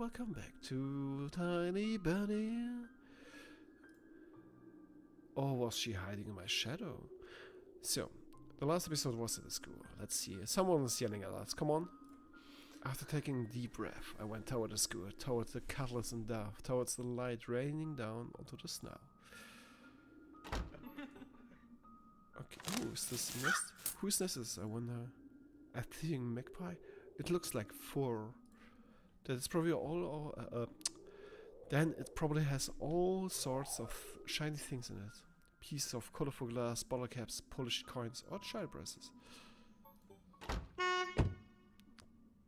welcome back to Tiny Bunny. Or was she hiding in my shadow? So, the last episode was at the school. Let's see, someone was yelling at us, come on. After taking a deep breath, I went toward the school, towards the cutlets and dove, towards the light raining down onto the snow. Okay, oh, is this nest? Whose nest is this, I wonder? A thieving magpie? It looks like fur. That's probably all, then it probably has all sorts of shiny things in it. Pieces of colorful glass, bottle caps, polished coins, or child bracelets.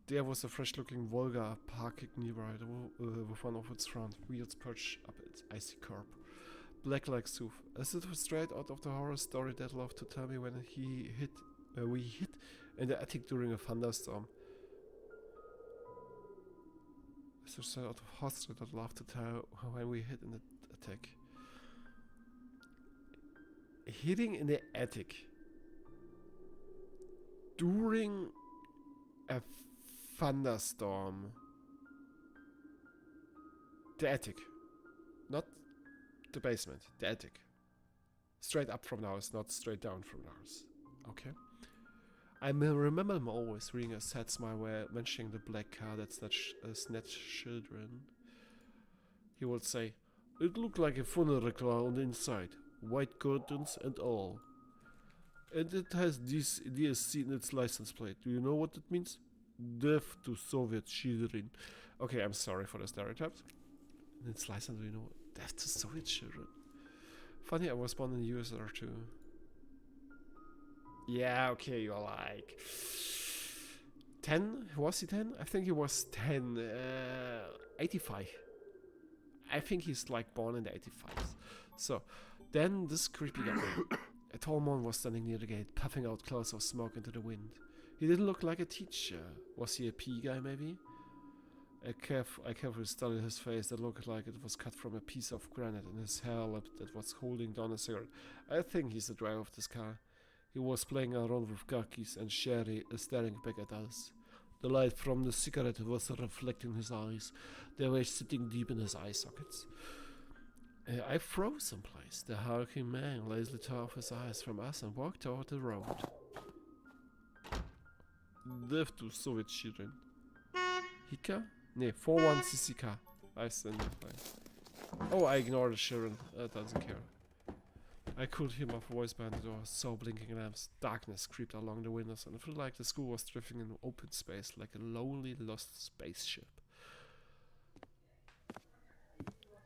There was a fresh-looking Volga parked nearby with one of its front wheels perched up its icy curb. Black like Sooth, as it was straight out of the horror story Dad loved to tell me when we hid in the attic during a thunderstorm. As a sort of hostel that loved to tell when we hid in the attic. Hiding in the attic during a thunderstorm. The attic, not the basement, the attic. Straight up from the house, not straight down from the house. Okay. I remember him always reading a sad smile while mentioning the black car that snatched children. He would say, "It looked like a funeral car on the inside, white curtains and all. And it has this DSC in its license plate. Do you know what it means? Death to Soviet children." Okay, I'm sorry for the stereotypes. In its license, do you know? Death to Soviet children. Funny, I was born in the USSR too. Yeah, okay, you're like 10? Was he 10? I think he was 10. 85. I think he's like born in the 85s. So, then this creepy guy, a tall man, was standing near the gate, puffing out clouds of smoke into the wind. He didn't look like a teacher. Was he a PE guy, maybe? I carefully studied his face that looked like it was cut from a piece of granite, and his hair lip that was holding down a cigarette. I think he's the driver of this car. He was playing around with car keys and Sherry staring back at us. The light from the cigarette was reflecting his eyes. They were sitting deep in his eye sockets. I froze someplace. The hulking man lazily tore off his eyes from us and walked toward the road. Death to Soviet children. Hika? Nee, 41 CCK. I stand by. Oh, I ignored the children. Doesn't care. I could hear my voice behind the door, saw blinking lamps. Darkness creeped along the windows, and it felt like the school was drifting in open space like a lonely, lost spaceship.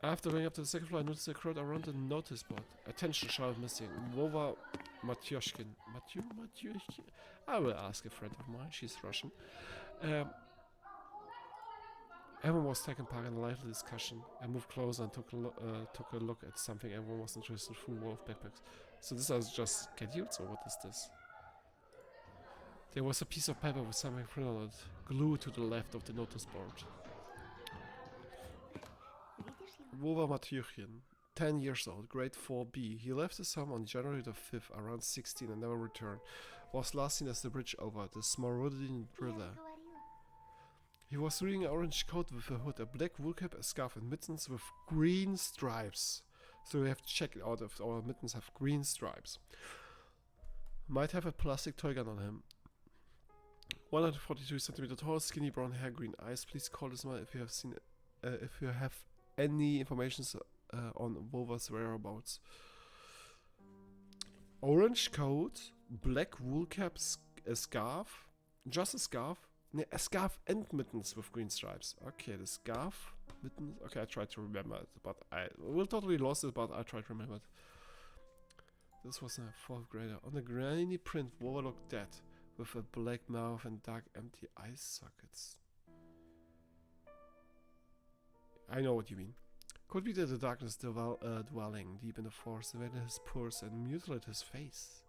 After going up to the second floor, I noticed a crowd around the notice board. Attention, child missing. Vova Matyoshkin. Matyoshkin? I will ask a friend of mine. She's Russian. Everyone was taking part in a lively discussion. I moved closer and took a look at something everyone was interested in, full wall of backpacks. So this is just schedules, or what is this? There was a piece of paper with something printed on it, glued to the left of the notice board. Vova Matyukhin, 10 years old, grade 4B. He left his home on January the 5th, around 16, and never returned. Was last seen as the bridge over the Smorodin Driller. He was wearing an orange coat with a hood, a black wool cap, a scarf, and mittens with green stripes. So we have to check it out if our mittens have green stripes. Might have a plastic toy gun on him. 142 centimeter tall, skinny brown hair, green eyes. Please call this man if you have seen it, if you have any information on Vova's whereabouts. Orange coat, black wool cap, a scarf, just a scarf. A scarf and mittens with green stripes. Okay, the scarf, mittens. Okay, I tried to remember it, but I will totally lost it, but I tried to remember it. This was a 4th grader. On the grainy print, Vova looked dead, with a black mouth and dark empty eye sockets. I know what you mean. Could be that the darkness dwelling deep in the forest invaded his pores and mutilated his face.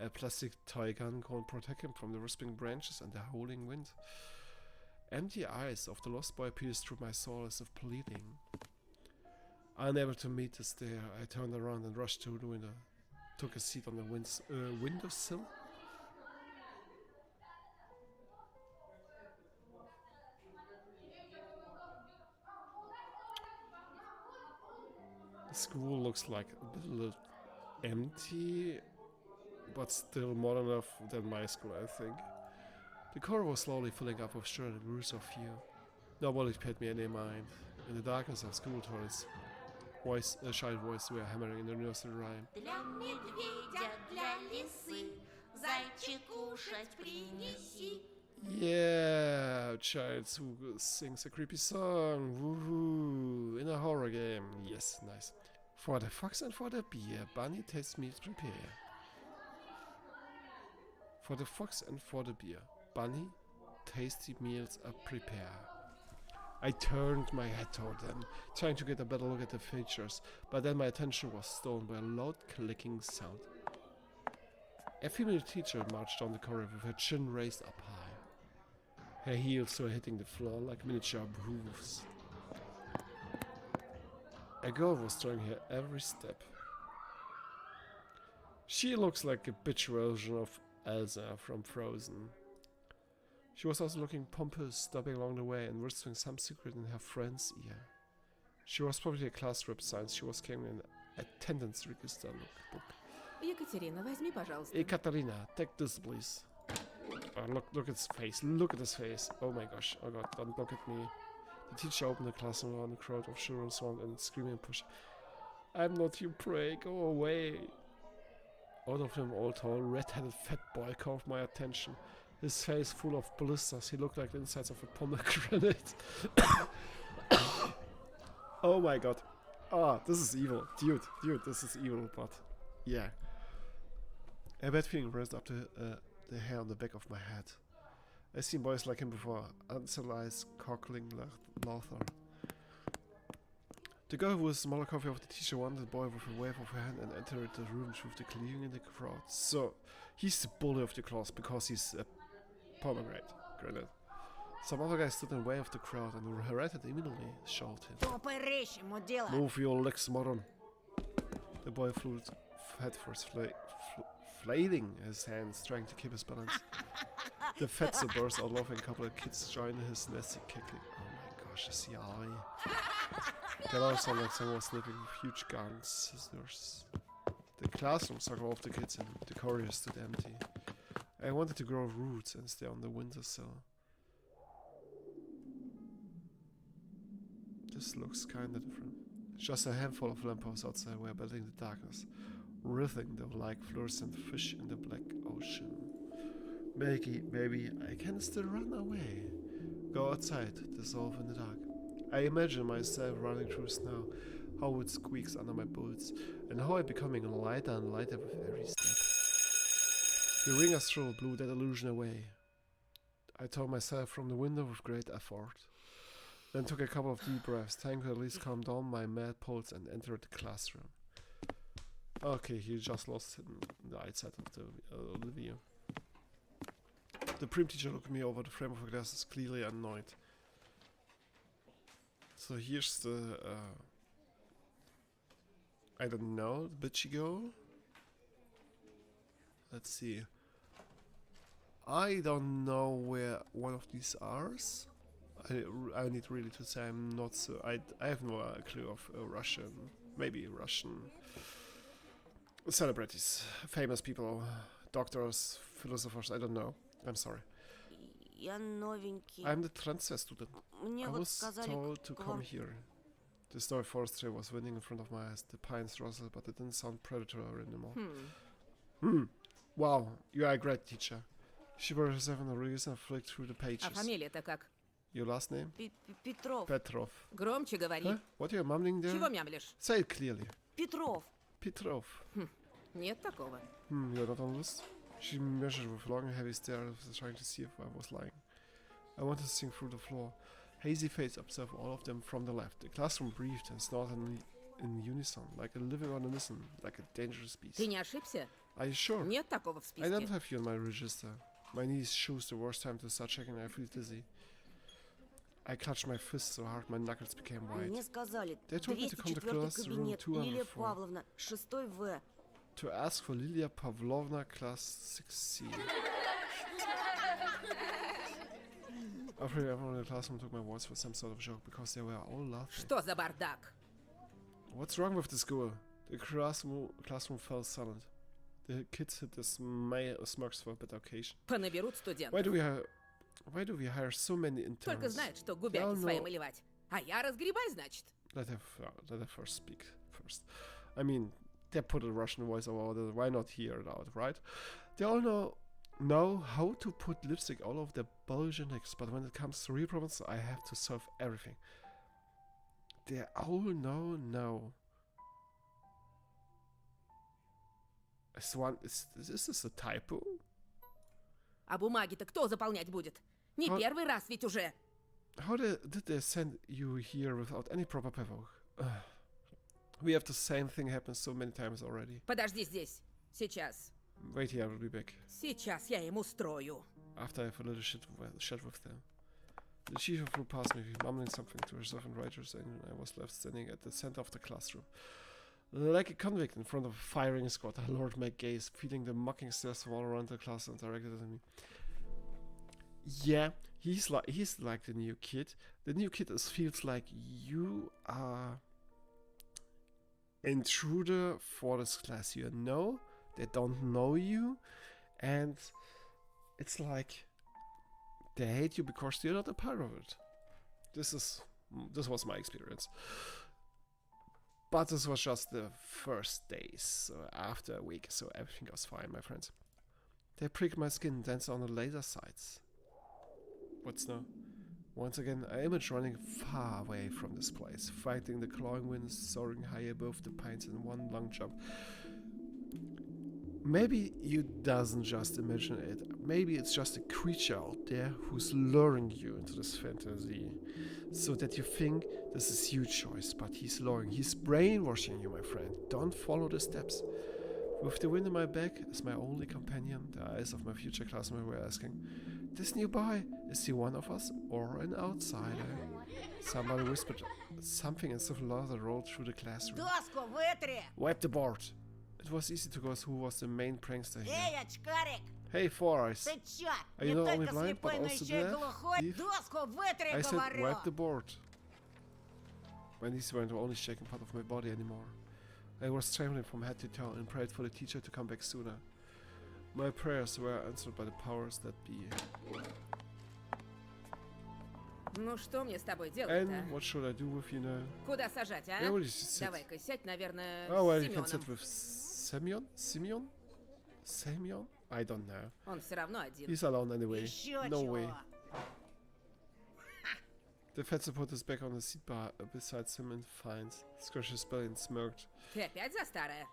A plastic toy gun can protect him from the rasping branches and the howling wind. Empty eyes of the lost boy pierced through my soul as if pleading. Unable to meet the stare, I turned around and rushed to the window. Took a seat on the windowsill. The school looks like a little empty, but still modern enough than my school, I think. The corridor was slowly filling up with shredded groups of few. Nobody paid me any mind. In the darkness of school toilets, a shy voice were hammering in the nursery rhyme. Для медведя, для лисы, зайчик кушать принеси. Yeah, child who sings a creepy song, woohoo, in a horror game. Yes, nice. For the fox and for the bear, Bunny tastes meals prepare. For the fox and for the bear, Bunny, tasty meals are prepare. I turned my head toward them, trying to get a better look at the features, but then my attention was stolen by a loud clicking sound. A female teacher marched down the corridor with her chin raised up high. Her heels were hitting the floor like miniature hooves. A girl was trying her every step. She looks like a bitch version of Elsa from Frozen. She was also looking pompous, stopping along the way and whispering some secret in her friend's ear. She was probably a class rep since she was carrying an attendance register book. Екатерина, возьми, пожалуйста. Hey, Katarina, take this, please. Look at his face. Look at his face. Oh my gosh. Oh god, don't look at me. The teacher opened the classroom door and a crowd of children surrounded and screaming and pushing. I'm not your prey, go away. Out of him, all tall, red-headed fat boy caught my attention. His face full of blisters. He looked like the insides of a pomegranate. Oh my god. Ah, this is evil. Dude, this is evil, but yeah. A bad feeling rose up the hair on the back of my head. I've seen boys like him before, uncivilized, cockling laughter. The girl who was smaller copy of the teacher wanted the boy with a wave of her hand and entered the room with the clearing in the crowd. So, he's the bully of the class because he's a pomegranate. Some other guy stood in the way of the crowd and Hereta immediately shouted, "Move your legs, moron!" The boy flew headfirst, flailing his hands, trying to keep his balance. The fatso burst out laughing. A couple of kids joined his nasty cackling. Oh my gosh, is he high? That all sounded like someone was sniffing with huge guns, scissors. The classroom sucked all of the kids and the corridor stood empty. I wanted to grow roots and stay on the windowsill. This looks kinda different. Just a handful of lampposts outside were battling the darkness, writhing though like fluorescent fish in the black ocean. Maybe I can still run away. Go outside, dissolve in the dark. I imagine myself running through snow, how it squeaks under my boots, and how I'm becoming lighter and lighter with every step. The ringer stroll blew that illusion away. I tore myself from the window with great effort, then took a couple of deep breaths, trying to at least calm down my mad pulse and entered the classroom. Okay, he just lost the eyesight of the video. The prim teacher looked at me over the frame of her glasses, clearly annoyed. So here's the, I don't know, the bitchy girl. Let's see. I don't know where one of these are. I need really to say I'm not so, I have no clue of Russian, maybe Russian celebrities, famous people, doctors, philosophers, I don't know. I'm sorry. I'm the transfer student. I was told to come here. The story forestry was winning in front of my eyes. The pines rustled, but it didn't sound predatory anymore. Wow, you are a great teacher. She brought herself on the reason and flicked through the pages. А фамилия-то как? Your last name? Петров. Petrov. Громче говори. Huh? What are you mumbling there? Чего мямлишь? Say it clearly. Петров. Petrov. Нет такого. You're not on this? She measured with long, heavy stare, trying to see if I was lying. I wanted to sink through the floor. Hazy face observed all of them from the left. The classroom breathed and snorted in unison, like a living organism, like a dangerous beast. Ты не ошибся? Are you sure? Нет такого в I don't списке. have you on my register. My knees chose the worst time to start checking and I feel dizzy. I clutched my fists so hard my knuckles became white. Мне сказали, They told me to come to 204 class room кабинет, Лилия 204. Павловна, 6 В. To ask for Lilia Pavlovna, class 6C. After everyone in the classroom took my words for some sort of joke because they were all laughing. Что за бардак? What's wrong with the school? The classroom fell silent. The kids hid their smirks for a better occasion. Понаберут студентов. Why do we hire so many Только interns? знают, что губяки No, свои no. малевать. А я разгребай, значит. Let her first speak first. I mean, they put a Russian voice over it. Why not hear it out, right? They all know how to put lipstick all over their bulging necks, but when it comes to real problems, I have to solve everything. They all know no. Is this a typo? А бумаги-то кто заполнять будет? Не А- первый раз ведь уже. How did they send you here without any proper paperwork? We have the same thing happen so many times already. Подожди здесь. Сейчас. Wait here, I will be back. Сейчас я им устрою. After I have a little chat with them. The chief flew past me, mumbling something to herself in writers, and I was left standing at the center of the classroom. Like a convict in front of a firing squad, I lowered my gaze, feeling the mocking stares from all around the class and directed at me. Yeah, he's like the new kid. The new kid feels like you are intruder for this class. You know, they don't know you, and it's like they hate you because you're not a part of it. This was my experience. But this was just the first days. So after a week, so everything was fine, my friends. They pricked my skin, danced on the laser sights. What's now? Once again, I imaged running far away from this place, fighting the clawing winds soaring high above the pines in one long jump. Maybe you doesn't just imagine it. Maybe it's just a creature out there who's luring you into this fantasy, so that you think this is your choice, but he's luring, he's brainwashing you, my friend. Don't follow the steps. With the wind in my back as my only companion, the eyes of my future classmate were asking, "This new boy, is he one of us or an outsider?" Somebody whispered something and civil law that rolled through the classroom. Доску вытри! Wipe the board. It was easy to guess who was the main prankster here. Эй, очкарик! Hey, Four Eyes. Ты чё? Are Не you not only только blind, but слепой, но also еще и deaf? глухой? Thief? Доску вытри, I said, говорю! wipe the board. My knees weren't the only shaking part of my body anymore. I was trembling from head to toe and prayed for the teacher to come back sooner. My prayers were answered by the powers that be. Ну что мне с тобой And делать-то? what should I do with you now? Куда сажать, а? Where will you sit? Давай-ка сядь, наверное, Oh, well, с you can sit Семеном. with Simeon? I don't know. Он все равно один. He's alone anyway. Еще No чего? way. The fatso put his back on the seat bar beside him and finds, scratched his belly and smirked. Ты опять за старое?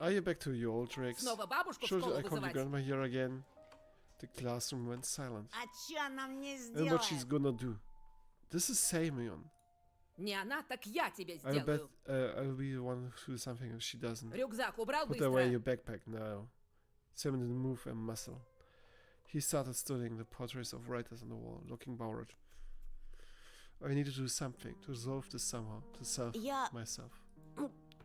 Are you back to your old tricks? Снова бабушку в Should школу I call your вызывать? grandma here again? The classroom went silent. А чё она мне And what she's сделает? gonna do? This is Simeon. Не она, так я тебе I bet сделаю. I'll be the one who do something if she doesn't. Рюкзак убрал Put away your быстро. backpack now. Simon didn't move a muscle. He started studying the portraits of writers on the wall, looking bored. I need to do something to resolve this somehow, to solve Я... myself.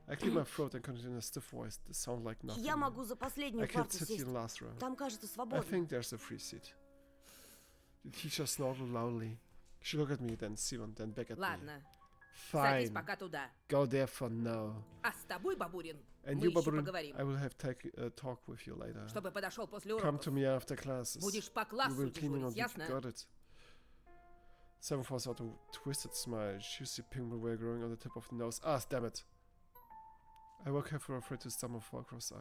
I cleared my throat and continued in a stiff voice that sounded like nothing. Я могу за I последнюю can't парту sit сесть. in the last row. Там, кажется, I свободно. think there's a free seat. The teacher snorted loudly. She looked at me, then Simon, then back at me. Ладно, садись Fine. пока туда. Go there for now. А с тобой, бабурин, And мы you, еще Babarin, поговорим. I will have talk with you later. Чтобы подошел после Come to уроков. me after classes. Будешь по You классу will clean me on дежурить, the ясно? got it. Seven forced out a twisted smile. Juicy pimple were growing on the tip of the nose. Ah, damn it. I woke up afraid to stumble fall across,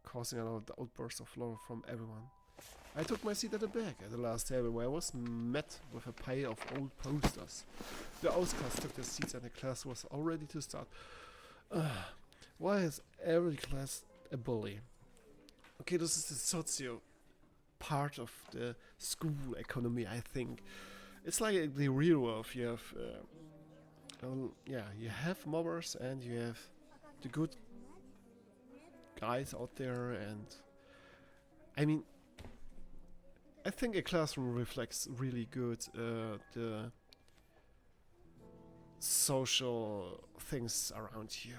causing an outburst of laughter from everyone. I took my seat at the back at the last table where I was met with a pile of old posters. The outcasts took their seats and the class was all ready to start. Why is every class a bully? Okay, this is the socio part of the school economy, I think. It's like the real world. You have, you have mobbers and you have the good guys out there, and I mean, I think a classroom reflects really good the social things around you.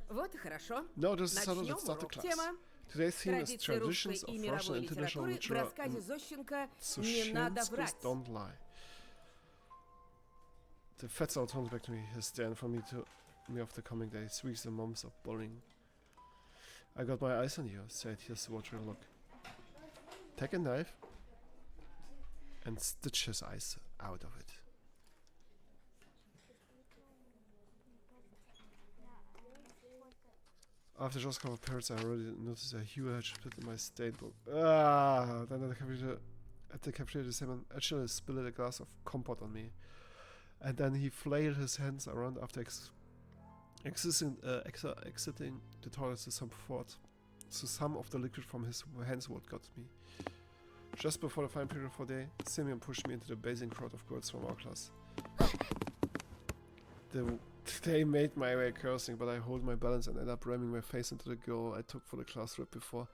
Вот и хорошо. No, this is Начнем not the урок. class. Тема Today's theme is традиции русской traditions и of Russian мировой international литературы в literature. рассказе Зощенко «Не надо Sushinskas врать». don't lie. The fatso turned back to me, his stand for me to me of the coming days, weeks and months of bullying. I got my eyes on you, said his watering look. Take a knife and stitch his eyes out of it. After just a couple of periods, I already noticed a huge split in my state book. Then at the cafeteria, Simon actually spilled a glass of compote on me. And then he flailed his hands around after exiting the toilet to some thought. So some of the liquid from his hands what got me. Just before the final period for the day, Simeon pushed me into the basing crowd of girls from our class. They made my way cursing, but I hold my balance and ended up ramming my face into the girl I took for the class trip before,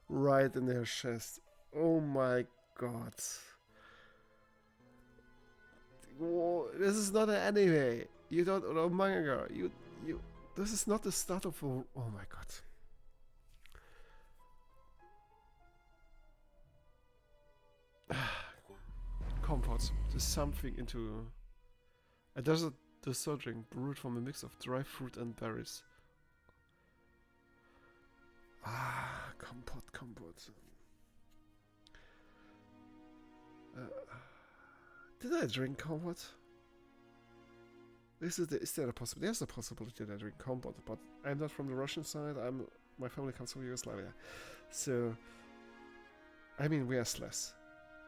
right in her chest. Oh my god. Whoa, this is not an anime. You don't or manga. You. This is not the start of a. Oh my god. Comfort. There's something into a desert dessert drink brewed from a mix of dry fruit and berries. Comfort. Did I drink comfort? Is there a possibility? There's a possibility that I drink comfort, but I'm not from the Russian side. My family comes from Yugoslavia, so I mean we are less.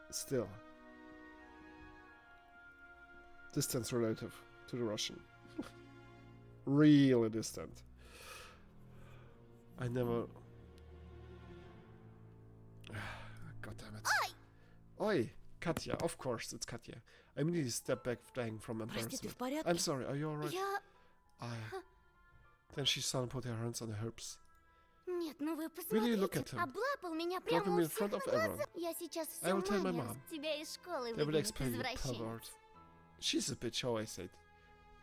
Still, distant relative to the Russian. Really distant. I never. God damn it. Oi! Katya, of course, it's Katya. I immediately stepped back, flying from Прости, ты в embarrassment. порядке? I'm sorry, are you alright? Я... Then she suddenly put her hands on the herbs. Нет, ну вы Will you look посмотрите. at him? Облапал меня Dropping прямо me у in front всех of на everyone. глазах. Я сейчас I всю will tell my маме mom. тебя из школы They will выгонят, explain you, извращенец. pervert. She's a bitch, how I said.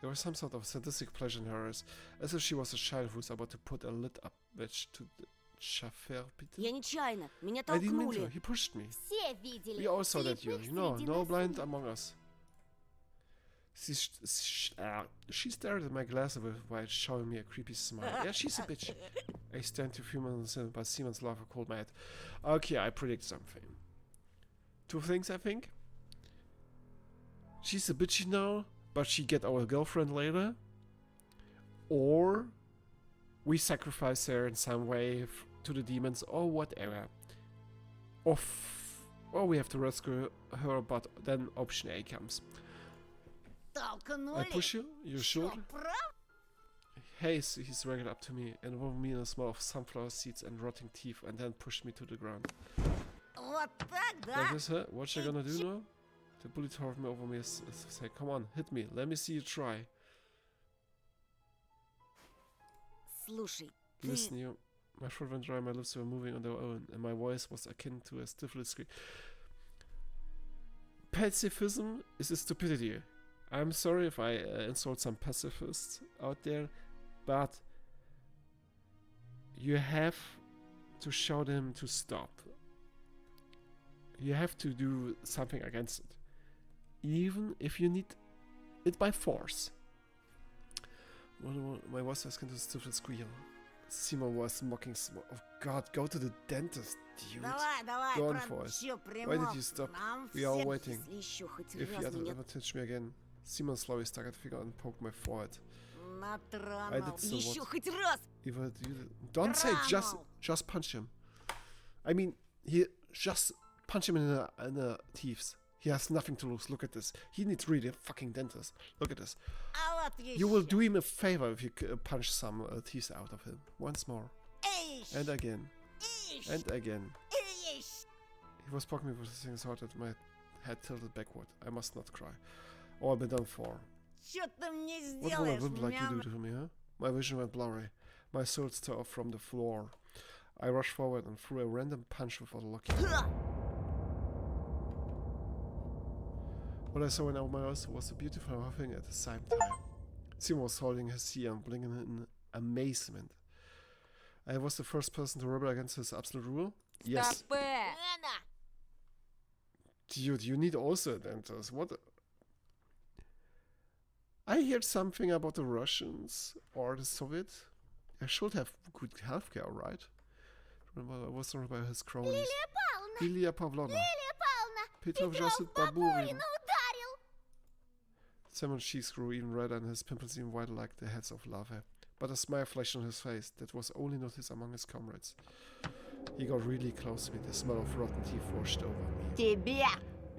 There was some sort of sadistic pleasure in her eyes, as if she was a child who's about to put a lit up bitch to the chafer pit. Я нечаянно. Меня I didn't mean to, толкнули. he pushed me. Все видели. We all saw that you Слепых know, среди no нас blind нет. among us. She stared at my glass while showing me a creepy smile. Yeah, she's a bitch. I stand to few moments in, but Simon's laughter called my head. Okay, I predict something. Two things, I think. She's a bitchy now, but she get our girlfriend later. Or we sacrifice her in some way to the demons or whatever. Or we have to rescue her, but then option A comes. I Толкнули? push you, you Чё, should. прав? Hey, he's wriggled up to me, involved me in a smell of sunflower seeds and rotting teeth, and then pushed me to the ground. Вот так, Like да? this, huh? What's she gonna do now? The bully towered me over me as say, come on, hit me, let me see you try. Слушай, ты... Listen, you. My throat went dry, my lips were moving on their own, and my voice was akin to a stifled scream. Pacifism is a stupidity. I'm sorry if I insult some pacifists out there, but you have to show them to stop. You have to do something against it, even if you need it by force. My voice was going to stifle squeal. Simon was mocking. Oh God, go to the dentist, dude. Давай, Go on, правда, Forrest. всё Why did прямо. you stop? Нам We are всем waiting. Если еще хоть If раз you меня ever touch me again. Simon slowly stuck a finger and poked my forehead. натранул. I did so Еще what? хоть раз! Don't say Drama. just punch him. I mean, he just punch him in the teeth. He has nothing to lose. Look at this. He needs really a fucking dentist. Look at this. А вот You will ещё. do him a favor if you punch some teeth out of him once more Ищ, and again ищ, and again. ищ. He was poking me with his fingers hard at my head tilted backward. I must not cry. Oh, I've been done for. Чё ты мне What will a сделаешь, wimp like you мям? do to me, huh? My vision went blurry. My soul tore off from the floor. I rushed forward and threw a random punch without looking. What I saw in my eyes was a beautiful thing at the same time. Simon was holding his sea and blinking in amazement. I was the first person to rebel against his absolute rule? Yes. Стоп! Лена, Dude, you need also a dentist. What? I heard something about the Russians or the Soviets. I should have good healthcare, right? Remember, I was about his cronies. Лилия Павловна! Lilia Pavlovna. Лилия Павловна! Petrov Петров Josip Бабурина Baburin. ударил! Simon's cheeks grew even redder and his pimples even whiter like the heads of lava. But a smile flashed on his face that was only noticed among his comrades. He got really close to me. The smell of rotten teeth washed over me. Тебе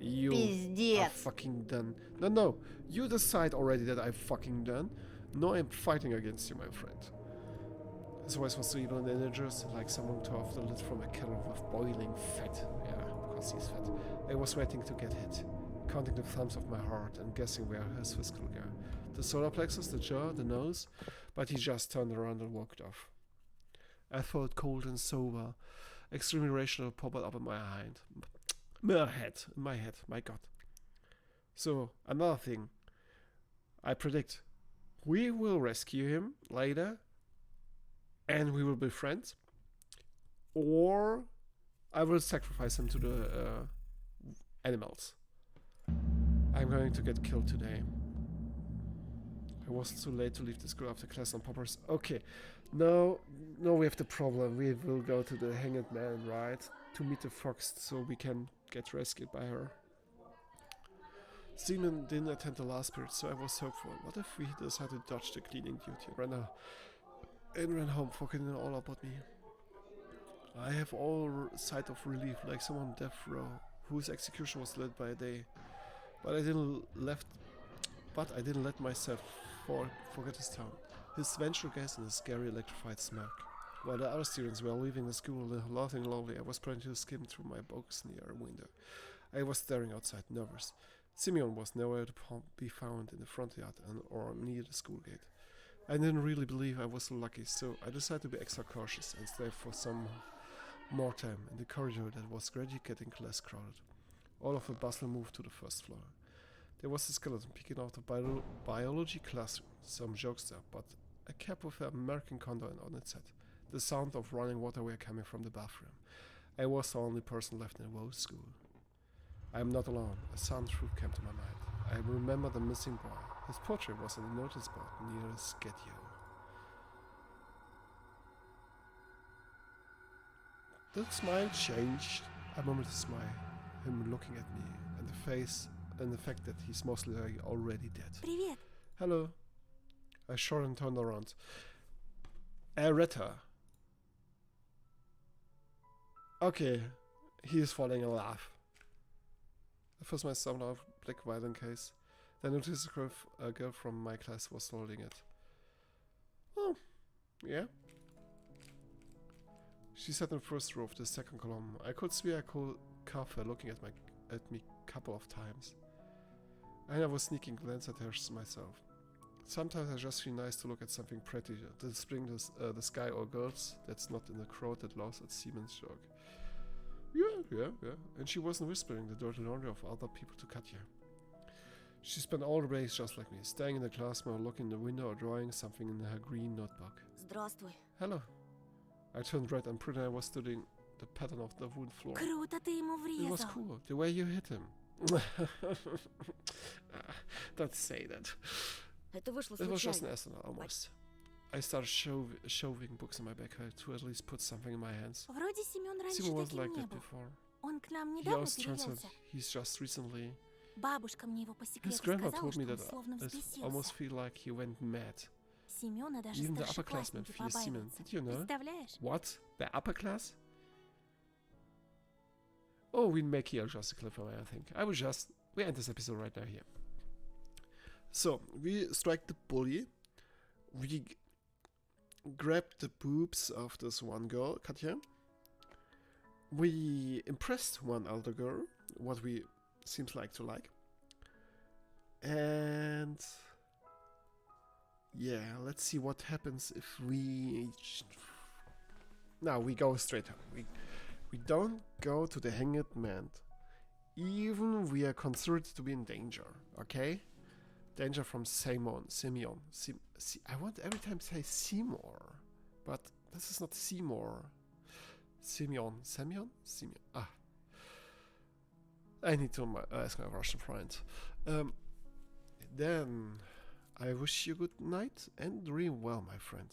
You are пиздец. fucking done. No. You decide already that I'm fucking done. No, I'm fighting against you, my friend. His voice was so evil and dangerous, like someone tore off the lid from a kettle with boiling fat. Yeah, because he's fat. I was waiting to get hit, counting the thumbs of my heart and guessing where his fist will go. The solar plexus, the jaw, the nose, but he just turned around and walked off. I felt cold and sober, extremely rational popped up in my head. My head, my god. So, another thing. I predict we will rescue him later and we will be friends, or I will sacrifice him to the animals. I'm going to get killed today. I was too late to leave the school after class on poppers. Okay, no, we have the problem. We will go to the Hanged Man, right? To meet the fox so we can get rescued by her. Simon didn't attend the last period, so I was hopeful. What if we decided to dodge the cleaning duty and ran home, forgetting all about me? I have all sight of relief, like someone on death row, whose execution was led by a day. But I didn't let myself forget his town, his vengeful gaze and his scary electrified smirk. While the other students were leaving the school laughing loudly, I was trying to skim through my books near a window. I was staring outside, nervous. Simeon was nowhere to be found in the front yard or near the school gate. I didn't really believe I was so lucky, so I decided to be extra cautious and stay for some more time in the corridor that was gradually getting less crowded. All of the bustle moved to the first floor. There was a skeleton peeking out of the biology classroom. Some jokes there, but a cap with an American condor on its head. The sound of running water were coming from the bathroom. I was the only person left in the whole school. I am not alone. A sudden truth came to my mind. I remember the missing boy. His portrait was on the notice board near the schedule. The smile changed. I remember the smile, him looking at me, and the face, and the fact that he's mostly already dead. Привет. Hello. I short and turned around. Retta. Okay, he is falling in love. I first myself out of black violin case. Then noticed a girl from my class was holding it. Oh, yeah. She sat in the first row of the second column. I could swear I could cuff her looking at me a couple of times. And I was sneaking glance at her myself. Sometimes I just feel nice to look at something pretty, to spring the sky or girls that's not in the crowd that laughs at Siemens' joke. Yeah. And she wasn't whispering the dirty laundry of other people to Katya. She spent all the days just like me, staying in the classroom or looking in the window or drawing something in her green notebook. Здравствуй. Hello. I turned red and pretended I was studying the pattern of the wooden floor. Круто ты ему It was врезал. cool, the way you hit him. Don't say that. Это вышло It was just случайно. an accident, almost. I started shoving books in my backpack to at least put something in my hands. Вроде Семен раньше Simon wasn't таким like не that был. before. Он к нам He недавно always translated. перевелся. He's just recently. Бабушка мне его по His секрету grandma сказала, told me что он that словно I взбесился. almost feel like he went mad. Семена даже Even the upperclassmen старшеклассники fear Simon. побаиваются. Did you know? Представляешь? What? The upper class? Oh, we make here just a clip from it, I think. We end this episode right now here. So, we strike the bully. We grab the boobs of this one girl, Katya. We impressed one other girl, what we seems like to like. And yeah, let's see what happens if we... Now we go straight home. We don't go to the Hanged Man. Even we are considered to be in danger, okay? Danger from Simeon. I want every time to say Seymour, but this is not Seymour. Simeon. Ah. I need to ask my Russian friend. Then I wish you good night and dream well, my friend.